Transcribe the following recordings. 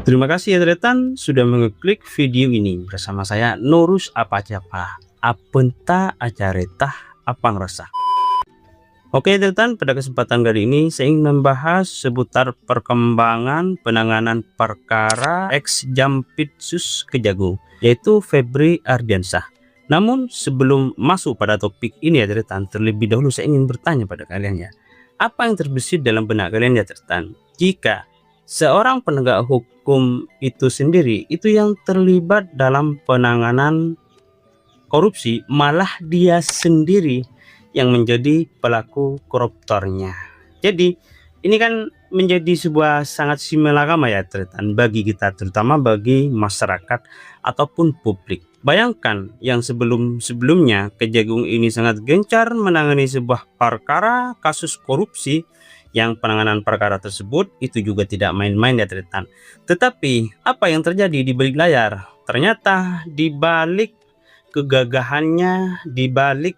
Terima kasih ya Tretan sudah mengeklik video ini bersama saya Nurus Apenta Acaretah Apang Resah. Oke Tretan, pada kesempatan kali ini saya ingin membahas seputar perkembangan penanganan perkara ex Jampitsus Kejagung yaitu Febri Ardiansyah. Namun sebelum masuk pada topik ini ya Tretan, terlebih dahulu saya ingin bertanya pada kalian ya, apa yang terbesit dalam benak kalian ya Tretan jika seorang penegak hukum itu sendiri itu yang terlibat dalam penanganan korupsi, malah dia sendiri yang menjadi pelaku koruptornya. Jadi ini kan menjadi sebuah sangat simalakama ya Tretan bagi kita, terutama bagi masyarakat ataupun publik. Bayangkan yang sebelum-sebelumnya Kejagung ini sangat gencar menangani sebuah perkara kasus korupsi, yang penanganan perkara tersebut itu juga tidak main-main ya Tretan. Tetapi apa yang terjadi di balik layar? Ternyata di balik kegagahannya, di balik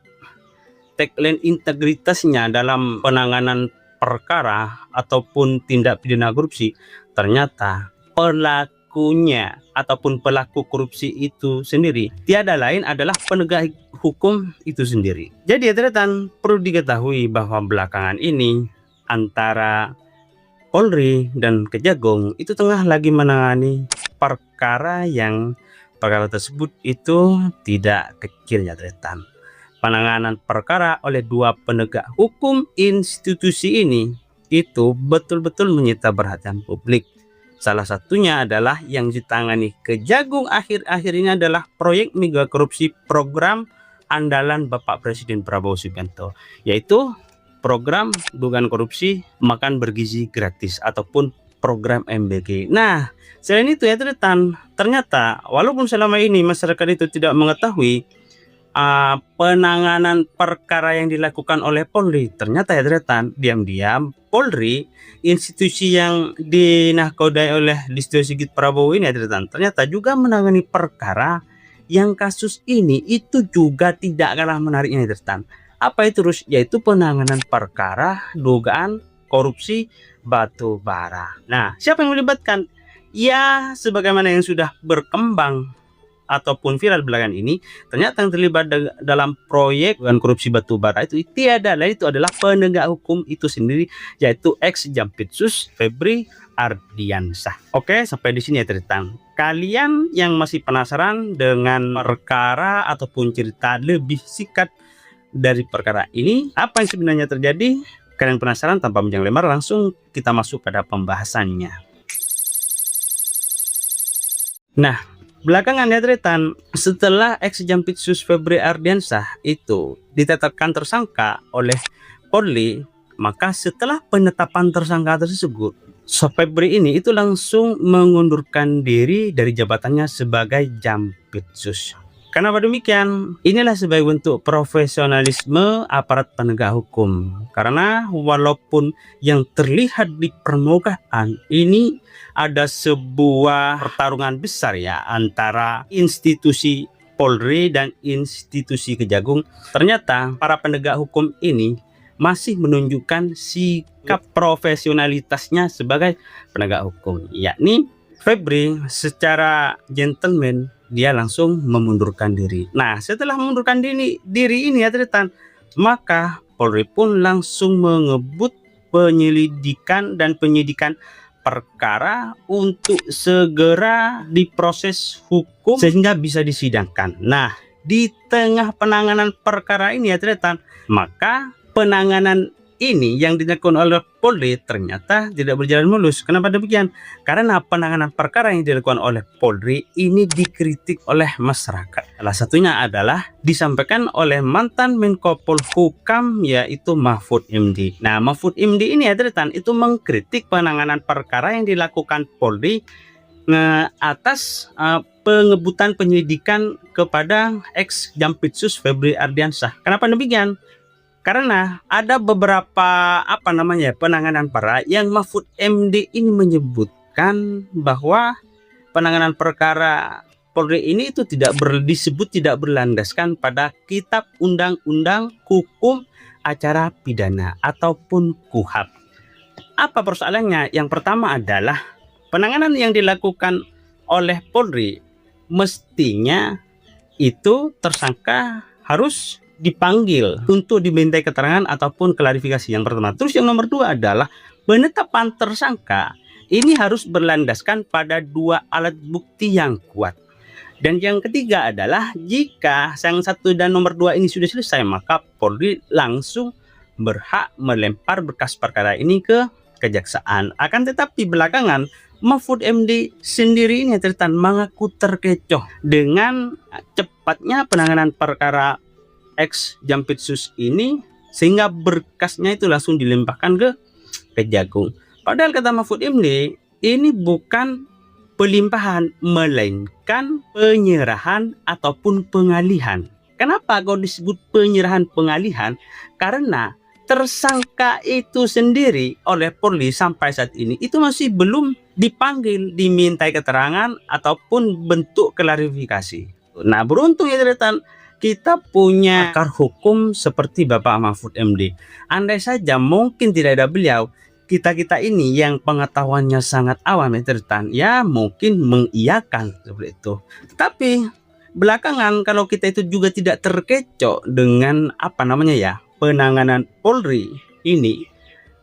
tagline integritasnya dalam penanganan perkara ataupun tindak pidana korupsi, ternyata pelakunya ataupun pelaku korupsi itu sendiri tiada lain adalah penegak hukum itu sendiri. Jadi ya Tretan, perlu diketahui bahwa belakangan ini antara Polri dan Kejagung itu tengah lagi menangani perkara tersebut itu tidak kecil ya Tretan. Penanganan perkara oleh dua penegak hukum institusi ini itu betul-betul menyita perhatian publik. Salah satunya adalah yang ditangani Kejagung akhir-akhir ini adalah proyek mega korupsi program andalan Bapak Presiden Prabowo Subianto, yaitu program dugaan korupsi makan bergizi gratis ataupun program MBG. Nah, selain itu ya Tretan, ternyata walaupun selama ini masyarakat itu tidak mengetahui penanganan perkara yang dilakukan oleh Polri, ternyata ya Tretan, diam-diam Polri, institusi yang dinahkodai oleh Listio Sigit Prabowo ini ya Tretan, ternyata juga menangani perkara yang kasus ini itu juga tidak kalah menariknya ya Tretan. Apa itu terus? Yaitu penanganan perkara dugaan korupsi batu bara. Nah, siapa yang melibatkan? Ya, sebagaimana yang sudah berkembang ataupun viral belakangan ini, ternyata yang terlibat dalam proyek dugaan korupsi batu bara itu tiada lain, itu adalah penegak hukum itu sendiri, yaitu ex Jampitsus Febri Ardiansyah. Oke, sampai di sini ya Tretan. Kalian yang masih penasaran dengan perkara ataupun cerita lebih singkat dari perkara ini, apa yang sebenarnya terjadi? Kalian penasaran? Tanpa panjang lebar, langsung kita masuk pada pembahasannya. Nah, belakangan ya Tretan, setelah ex Jampitsus Febri Ardiansyah itu ditetapkan tersangka oleh Polri, maka setelah penetapan tersangka tersebut, Febri ini itu langsung mengundurkan diri dari jabatannya sebagai Jampitsus. Kenapa demikian? Inilah sebagai bentuk profesionalisme aparat penegak hukum. Karena walaupun yang terlihat di permukaan ini ada sebuah pertarungan besar ya antara institusi Polri dan institusi Kejagung, ternyata para penegak hukum ini masih menunjukkan sikap profesionalitasnya sebagai penegak hukum, yakni Febri secara gentleman dia langsung memundurkan diri. Nah, setelah memundurkan diri ini ya Tretan, maka Polri pun langsung mengebut penyelidikan dan penyidikan perkara untuk segera diproses hukum sehingga bisa disidangkan. Nah, di tengah penanganan perkara ini ya Tretan, maka penanganan ini yang dilakukan oleh Polri ternyata tidak berjalan mulus. Kenapa demikian? Karena penanganan perkara yang dilakukan oleh Polri ini dikritik oleh masyarakat. Salah satunya adalah disampaikan oleh mantan Menko Polhukam, yaitu Mahfud MD. Nah, Mahfud MD ini ya Tretan, itu mengkritik penanganan perkara yang dilakukan Polri atas pengebutan penyelidikan kepada ex Jampitsus Febri Ardiansyah. Kenapa demikian? Karena ada beberapa penanganan perkara yang Mahfud MD ini menyebutkan bahwa penanganan perkara Polri ini itu tidak berlandaskan pada Kitab Undang-Undang Hukum Acara Pidana ataupun KUHAP. Apa persoalannya? Yang pertama adalah penanganan yang dilakukan oleh Polri mestinya itu tersangka harus dipanggil untuk dimintai keterangan ataupun klarifikasi, yang pertama. Terus yang nomor 2 adalah penetapan tersangka ini harus berlandaskan pada 2 alat bukti yang kuat. Dan yang ketiga adalah jika yang 1 dan nomor 2 ini sudah selesai, maka Polri langsung berhak melempar berkas perkara ini ke kejaksaan. Akan tetapi belakangan Mahfud MD sendiri ini ternyata mengaku terkecoh dengan cepatnya penanganan perkara ex Jampitsus ini, sehingga berkasnya itu langsung dilimpahkan ke Kejagung. Padahal kata Mahfud MD, ini bukan pelimpahan melainkan penyerahan ataupun pengalihan. Kenapa kau disebut penyerahan pengalihan? Karena tersangka itu sendiri oleh Polri sampai saat ini itu masih belum dipanggil, dimintai keterangan ataupun bentuk klarifikasi. Nah, beruntung ya teman-teman, kita punya pakar hukum seperti Bapak Mahfud MD. Andai saja mungkin tidak ada beliau, kita ini yang pengetahuannya sangat awam ya teman-teman, ya mungkin mengiyakan seperti itu. Tapi belakangan kalau kita itu juga tidak terkecoh dengan penanganan Polri ini,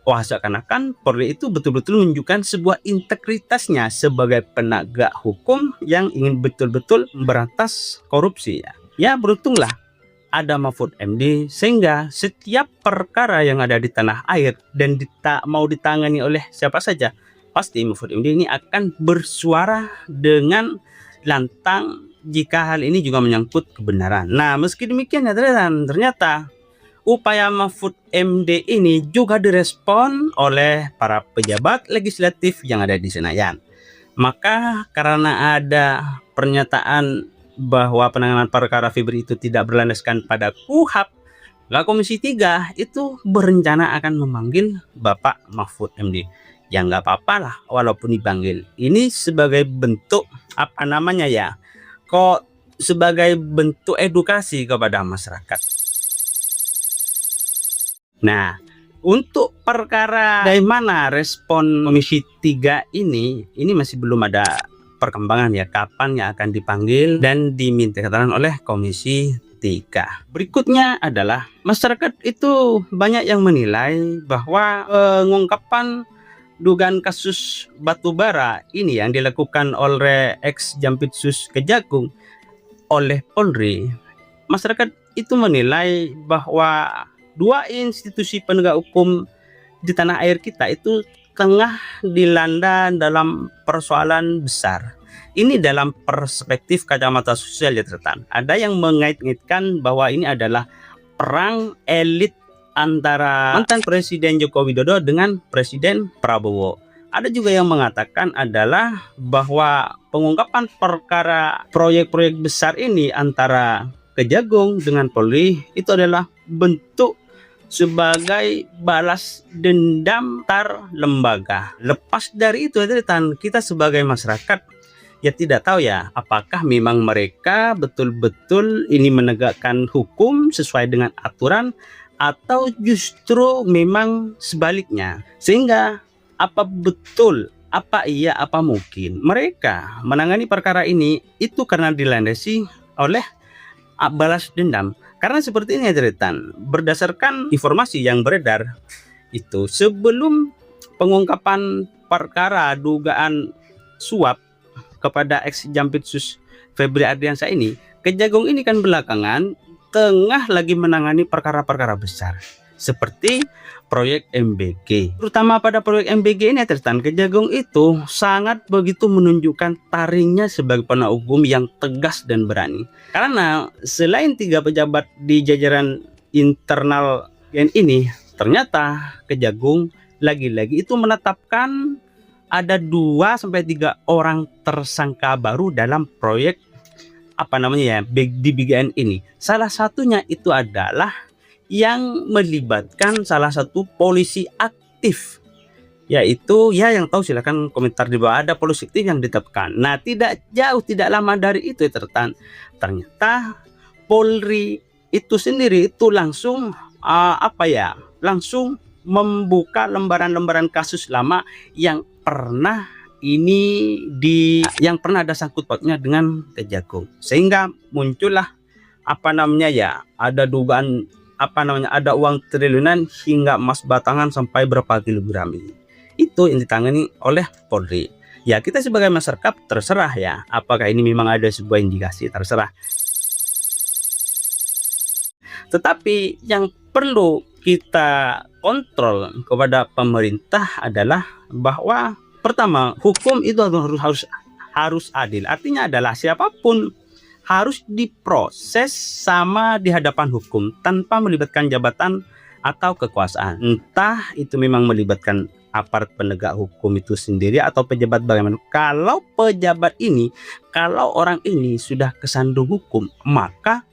wah seakan-akan Polri itu betul-betul menunjukkan sebuah integritasnya sebagai penegak hukum yang ingin betul-betul memberantas korupsi ya. Ya beruntunglah ada Mahfud MD sehingga setiap perkara yang ada di tanah air dan mau ditangani oleh siapa saja, pasti Mahfud MD ini akan bersuara dengan lantang jika hal ini juga menyangkut kebenaran. Nah, meski demikian ya ternyata upaya Mahfud MD ini juga direspon oleh para pejabat legislatif yang ada di Senayan. Maka karena ada pernyataan bahwa penanganan perkara Febri itu tidak berlandaskan pada KUHP, maka Komisi 3 itu berencana akan memanggil Bapak Mahfud MD. Ya nggak apa-apa lah walaupun dipanggil. Ini sebagai bentuk sebagai bentuk edukasi kepada masyarakat. Nah, untuk perkara dari mana respon Komisi 3 ini masih belum ada perkembangan ya, kapan yang akan dipanggil dan diminta keterangan oleh Komisi 3. Berikutnya adalah masyarakat itu banyak yang menilai bahwa pengungkapan dugaan kasus batubara ini yang dilakukan oleh ex Jampitsus Kejagung oleh Polri. Masyarakat itu menilai bahwa 2 institusi penegak hukum di tanah air kita itu tengah dilanda dalam persoalan besar. Ini dalam perspektif kacamata sosial ya teman. Ada yang mengait-ngaitkan bahwa ini adalah perang elit antara mantan Presiden Joko Widodo dengan Presiden Prabowo. Ada juga yang mengatakan adalah bahwa pengungkapan perkara proyek-proyek besar ini antara Kejagung dengan Polri itu adalah bentuk sebagai balas dendam antar lembaga. Lepas dari itu kita sebagai masyarakat ya tidak tahu ya apakah memang mereka betul-betul ini menegakkan hukum sesuai dengan aturan atau justru memang sebaliknya. Sehingga apa betul, apa iya, apa mungkin mereka menangani perkara ini itu karena dilandasi oleh balas dendam. Karena seperti ini ya ceritanya, berdasarkan informasi yang beredar itu sebelum pengungkapan perkara dugaan suap kepada ex Jampitsus Febri Ardiansyah ini, Kejagung ini kan belakangan tengah lagi menangani perkara-perkara besar seperti proyek MBG. Terutama pada proyek MBG ini Kejagung itu sangat begitu menunjukkan taringnya sebagai penegak hukum yang tegas dan berani. Karena selain 3 pejabat di jajaran internal ini, ternyata Kejagung lagi-lagi itu menetapkan ada 2-3 orang tersangka baru dalam proyek di BGN ini. Salah satunya itu adalah yang melibatkan salah satu polisi aktif, yaitu ya yang tahu silahkan komentar di bawah, ada polisi aktif yang ditetapkan. Nah, tidak lama dari itu ternyata Polri itu sendiri itu langsung langsung membuka lembaran-lembaran kasus lama yang pernah ini yang pernah ada sangkut pautnya dengan Kejagung, sehingga muncullah ada dugaan ada uang triliunan hingga emas batangan sampai berapa kilogram ini. Itu yang ditangani oleh Polri. Ya, kita sebagai masyarakat terserah ya, apakah ini memang ada sebuah indikasi, terserah. Tetapi yang perlu kita kontrol kepada pemerintah adalah bahwa pertama, hukum itu harus adil. Artinya adalah siapapun harus diproses sama di hadapan hukum tanpa melibatkan jabatan atau kekuasaan. Entah itu memang melibatkan aparat penegak hukum itu sendiri atau pejabat bagaimana. Kalau orang ini sudah kesandung hukum, maka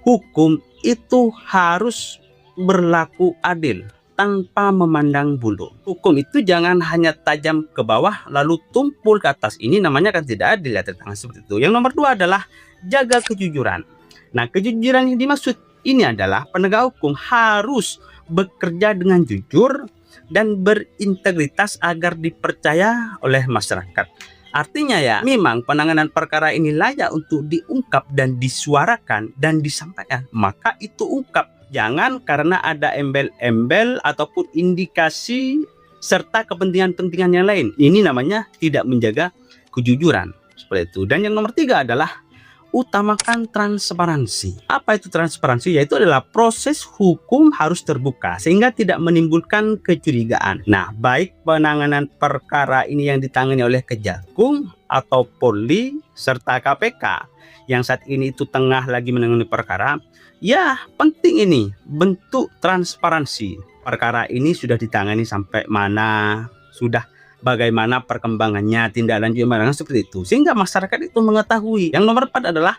hukum itu harus berlaku adil tanpa memandang bulu. Hukum itu jangan hanya tajam ke bawah lalu tumpul ke atas. Ini namanya kan tidak adil ya, seperti itu. Yang nomor dua adalah jaga kejujuran. Nah, kejujuran yang dimaksud ini adalah penegak hukum harus bekerja dengan jujur dan berintegritas agar dipercaya oleh masyarakat. Artinya ya, memang penanganan perkara ini layak untuk diungkap dan disuarakan dan disampaikan, maka itu ungkap. Jangan karena ada embel-embel ataupun indikasi serta kepentingan-kepentingan yang lain. Ini namanya tidak menjaga kejujuran. Seperti itu. Dan yang nomor tiga adalah utamakan transparansi. Apa itu transparansi? Yaitu adalah proses hukum harus terbuka sehingga tidak menimbulkan kecurigaan. Nah, baik penanganan perkara ini yang ditangani oleh Kejagung atau Polri serta KPK yang saat ini itu tengah lagi menangani perkara, ya penting ini bentuk transparansi. Perkara ini sudah ditangani sampai mana, sudah bagaimana perkembangannya, tindak lanjut seperti itu, sehingga masyarakat itu mengetahui. Yang nomor 4 adalah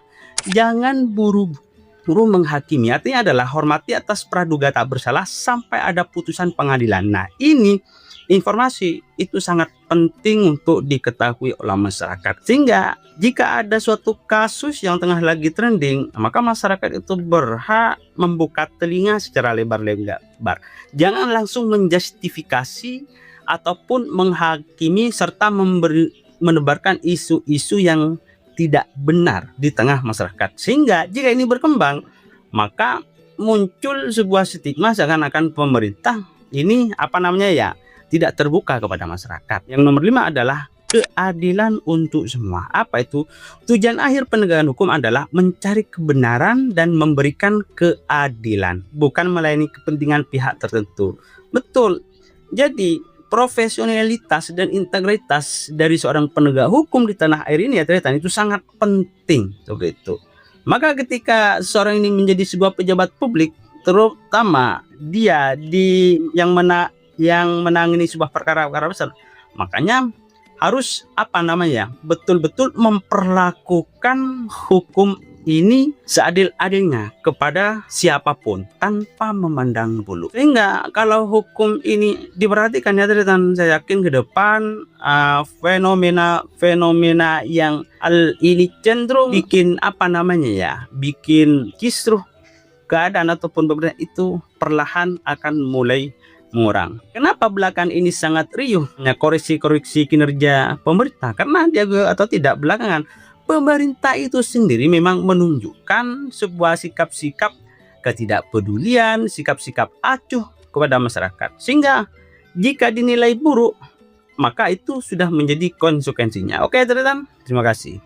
jangan buru-buru menghakimi. Artinya adalah hormati atas praduga tak bersalah sampai ada putusan pengadilan. Nah, ini informasi itu sangat penting untuk diketahui oleh masyarakat, sehingga jika ada suatu kasus yang tengah lagi trending, maka masyarakat itu berhak membuka telinga secara lebar-lebar. Jangan langsung menjustifikasi ataupun menghakimi serta menebarkan isu-isu yang tidak benar di tengah masyarakat, sehingga jika ini berkembang maka muncul sebuah stigma seakan-akan pemerintah ini tidak terbuka kepada masyarakat. Yang nomor 5 adalah keadilan untuk semua. Apa itu? Tujuan akhir penegakan hukum adalah mencari kebenaran dan memberikan keadilan, bukan melayani kepentingan pihak tertentu. Betul. Jadi profesionalitas dan integritas dari seorang penegak hukum di tanah air ini ya ternyata itu sangat penting seperti itu. Maka ketika seorang ini menjadi sebuah pejabat publik, terutama dia yang menangani sebuah perkara besar, makanya harus betul-betul memperlakukan hukum ini seadil-adilnya kepada siapapun tanpa memandang bulu. Sehingga kalau hukum ini diperhatikan ya, dan saya yakin ke depan fenomena yang ini cenderung bikin bikin kisruh keadaan ataupun beberapa itu perlahan akan mulai mengurang. Kenapa belakangan ini sangat riuh koreksi kinerja pemerintah? Karena belakangan pemerintah itu sendiri memang menunjukkan sebuah sikap-sikap ketidakpedulian, sikap-sikap acuh kepada masyarakat, sehingga jika dinilai buruk maka itu sudah menjadi konsekuensinya. Oke teman-teman, terima kasih.